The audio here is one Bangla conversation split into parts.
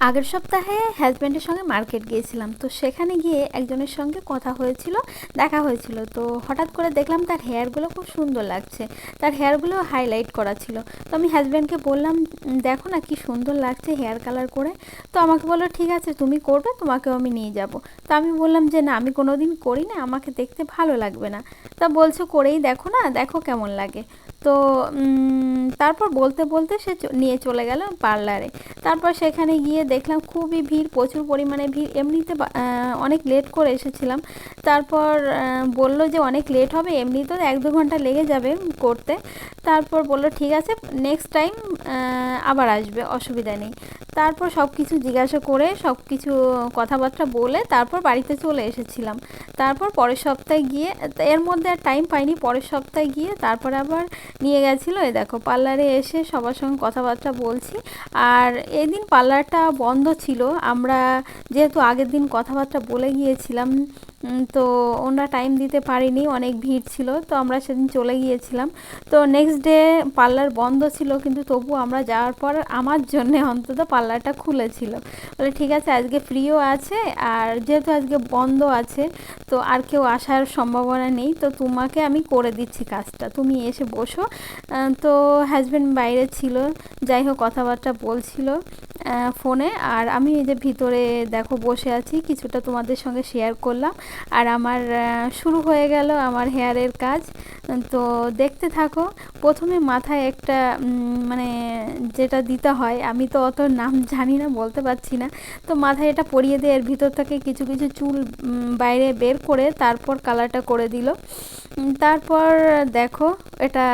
আগের সপ্তাহে হাজব্যান্ডের সঙ্গে মার্কেট গিয়েছিলাম, তো সেখানে গিয়ে একজনের সঙ্গে কথা হয়েছিল, দেখা হয়েছিল। তো হঠাৎ করে দেখলাম তার হেয়ারগুলো খুব সুন্দর লাগছে, তার হেয়ারগুলো হাইলাইট করা ছিল। তো আমি হাজব্যান্ডকে বললাম, দেখো না কি সুন্দর লাগছে হেয়ার কালার করে। তো আমাকে বললো ঠিক আছে তুমি করবে, তোমাকেও আমি নিয়ে যাব। তো আমি বললাম যে না, আমি কোনো দিন করি না, আমাকে দেখতে ভালো লাগবে না। তা বলছো করেই দেখো না, দেখো কেমন লাগে। তো তারপর বলতে বলতে সে নিয়ে চলে গেল পার্লারে। তারপর সেখানে গিয়ে দেখলাম খুবই ভিড়, প্রচুর পরিমাণে ভিড়। এমনিতে অনেক লেট করে এসেছিলাম। তারপর বলল যে অনেক লেট হবে, এমনি তো 1-2 ঘন্টা লেগে যাবে করতে। তারপর বলল ঠিক আছে, নেক্সট টাইম আবার আসবে, অসুবিধা নেই। তারপর সব কিছু জিজ্ঞাসা করে সব কিছু কথাবার্তা বলে তারপর বাড়িতে চলে এসেছিলাম। তারপর পরের সপ্তাহে গিয়ে, এর মধ্যে আর টাইম পাইনি, পরের সপ্তাহে গিয়ে তারপর আবার নিয়ে গেছিলো। এই দেখো পার্লারে এসে সবার সঙ্গে কথাবার্তা বলছি। আর এই দিন পার্লারটা বন্ধ ছিল, আমরা যেহেতু আগের দিন কথাবার্তা বলে গিয়েছিলাম, তো ওনারা টাইম দিতে পারিনি, অনেক ভিড় ছিল, তো আমরা সেদিন চলে গিয়েছিলাম। তো নেক্সট ডে পার্লার বন্ধ ছিল, কিন্তু তবু আমরা যাওয়ার পর আমার জন্য অন্তত পার্লারটা খুলেছিল। বলে ঠিক আছে আজকে ফ্রিও আছে, আর যেহেতু আজকে বন্ধ আছে তো আর কেউ আসার সম্ভাবনা নেই, তো তোমাকে আমি করে দিচ্ছি কাজটা, তুমি এসে বসো। তো হাজব্যান্ড বাইরে ছিল, যাই হোক কথাবার্তা বলছিল ফোনে। আর আমি এই যে ভিতরে দেখো বসে আছি, কিছুটা তোমাদের সঙ্গে শেয়ার করলাম। আর আমার শুরু হয়ে গেল আমার হেয়ারের কাজ। তো দেখতে থাকো। প্রথমে মাথায় একটা মানে যেটা দিতে হয়, আমি তো অত নাম জানি না, বলতে পারছি না। তো মাথায় এটা পরিয়ে দিয়ে এর ভিতর থেকে কিছু কিছু চুল বাইরে বের করে তারপর কালারটা করে দিল। তারপর দেখো এটা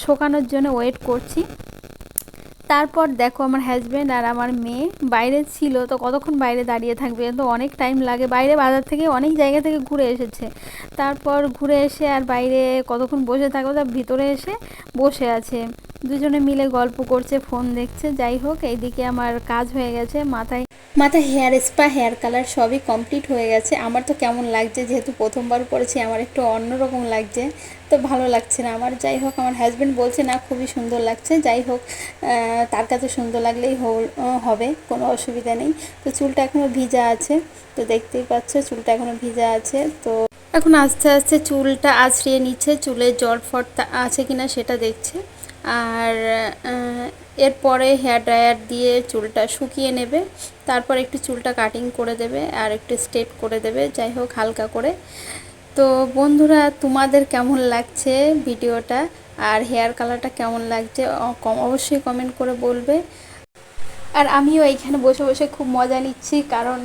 শুকানোর জন্য ওয়েট করছি। তারপর দেখো আমার হাজব্যান্ড আর আমার মেয়ে বাইরে ছিল, তো কতক্ষণ বাইরে দাঁড়িয়ে থাকবে, তো অনেক টাইম লাগে। বাইরে বাজার থেকে অনেক জায়গা থেকে ঘুরে এসেছে, তারপর ঘুরে এসে আর বাইরে কতক্ষণ বসে থাকবে, তার ভিতরে এসে বসে আছে, দুজনে মিলে গল্প করছে, ফোন দেখছে। যাই হোক এইদিকে আমার কাজ হয়ে গেছে, মাথায় হেয়ার স্পা, হেয়ার কালার সবই কমপ্লিট হয়ে গেছে। আমার তো কেমন লাগছে, যেহেতু প্রথমবার করেছি, আমার একটু অন্যরকম লাগছে, তো ভালো লাগছে না আমার। যাই হোক আমার হাজব্যান্ড বলছে না খুবই সুন্দর লাগছে। যাই হোক তার কাছে সুন্দর লাগলেই হবে, কোনো অসুবিধা নেই। তো চুলটা এখনও ভিজা আছে, তো দেখতেই পাচ্ছ চুলটা এখনও ভিজা আছে। তো এখন আস্তে আস্তে চুলটা আছড়িয়ে নিচ্ছে, চুলে জট ফট আছে কিনা সেটা দেখছে। আর এরপরে হেয়ার ড্রায়ার দিয়ে চুলটা শুকিয়ে নেবে, তারপর একটু চুলটা কাটিং করে দেবে আর একটু স্ট্রেট করে দেবে, যাই হোক হালকা করে। তো বন্ধুরা তোমাদের কেমন লাগছে ভিডিওটা, আর হেয়ার কালারটা কেমন লাগছে অবশ্যই কমেন্ট করে বলবে। আর আমিও এইখানে বসে বসে খুব মজা নিচ্ছি, কারণ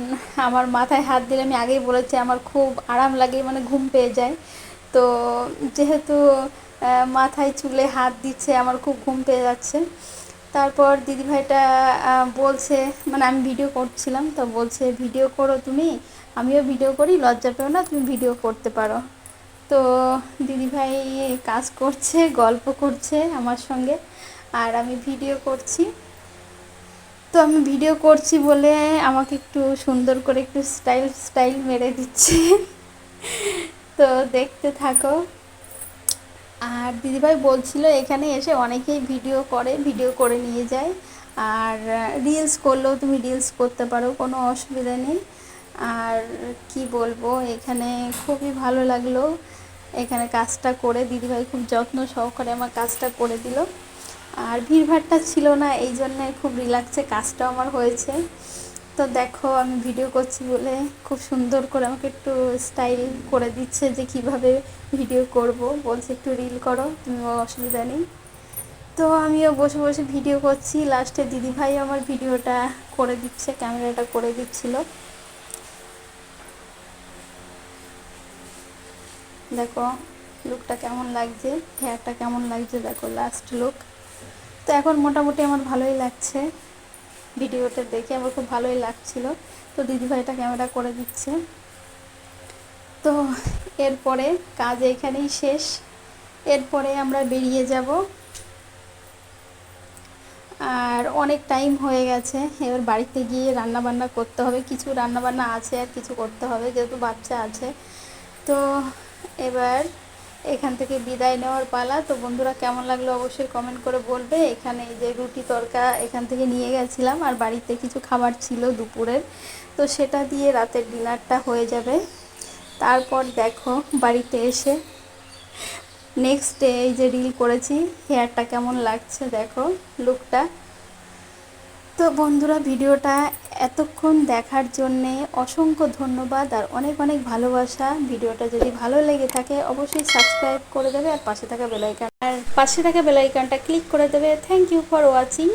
আমার মাথায় হাত দিলে, আমি আগেই বলেছি আমার খুব আরাম লাগে, মানে ঘুম পেয়ে যায়। তো যেহেতু মাথায় চুলে হাত দিচ্ছে আমার খুব ঘুম পেয়ে যাচ্ছে। তারপর দিদিভাইটা বলছে, মানে আমি ভিডিও করছিলাম, তো বলছে ভিডিও করো তুমি, আমিও ভিডিও করি, লজ্জা পেও না, তুমি ভিডিও করতে পারো। তো দিদিভাই কাজ করছে, গল্প করছে আমার সঙ্গে, আর আমি ভিডিও করছি। তো আমি ভিডিও করছি বলে আমাকে একটু সুন্দর করে একটু স্টাইল স্টাইল মেরে দিচ্ছে। তো দেখতে থাকো। আর দিদিভাই বলছিল এখানে এসে অনেকেই ভিডিও করে, ভিডিও করে নিয়ে যায়, আর রিলস করলেও তুমি রিলস করতে পারো, কোনো অসুবিধা নেই। আর কি বলবো, এখানে খুবই ভালো লাগলো এখানে কাজটা করে, দিদিভাই খুব যত্ন সহকারে আমার কাজটা করে দিল। আর ভিড়ভাড়টা ছিল না, এই জন্যে খুব রিল্যাক্সে কাজটাও আমার হয়েছে। তো দেখো আমি ভিডিও করছি বলে খুব সুন্দর করে আমাকে একটু স্টাইল করে দিচ্ছে যে কিভাবে ভিডিও করব, বলছে একটু রিল করো, তুমি অসুবিধা নেই। তো আমিও বসে বসে ভিডিও করছি, লাস্টে দিদিভাই আমার ভিডিওটা করে দিচ্ছে, ক্যামেরাটা করে দিচ্ছিল। দেখো লুকটা কেমন লাগছে, হেয়ারটা কেমন লাগছে, দেখো লাস্ট লুক। তো এখন মোটামুটি আমার ভালোই লাগছে, ভিডিওটা দেখে আমার খুব ভালোই লাগছিল। তো দিদিভাইটা ক্যামেরা করে দিচ্ছে। তো এরপরে কাজ এইখানেই শেষ, এরপরে আমরা বেরিয়ে যাব। আর অনেক টাইম হয়ে গেছে, এবার বাড়িতে গিয়ে রান্না বান্না করতে হবে, কিছু রান্না বান্না আছে আর কিছু করতে হবে, যেহেতু বাচ্চা আছে। তো এবার এখান থেকে বিদায় নেওয়ার পালা। তো বন্ধুরা কেমন লাগলো অবশ্যই কমেন্ট করে বলবে। এখানে এই যে রুটি তড়কা এখান থেকে নিয়ে গেছিলাম, আর বাড়িতে কিছু খাবার ছিল দুপুরের, তো সেটা দিয়ে রাতের ডিনারটা হয়ে যাবে। তারপর দেখো বাড়িতে এসে নেক্সট ডে এই যে রিল করেছি, হেয়ারটা কেমন লাগছে দেখো লুকটা। তো বন্ধুরা ভিডিওটা এতক্ষণ দেখার জন্যে অসংখ্য ধন্যবাদ আর অনেক অনেক ভালোবাসা। ভিডিওটা যদি ভালো লেগে থাকে অবশ্যই সাবস্ক্রাইব করে দেবে আর পাশে থাকা বেল আইকনটা ক্লিক করে দেবে। Thank you for watching.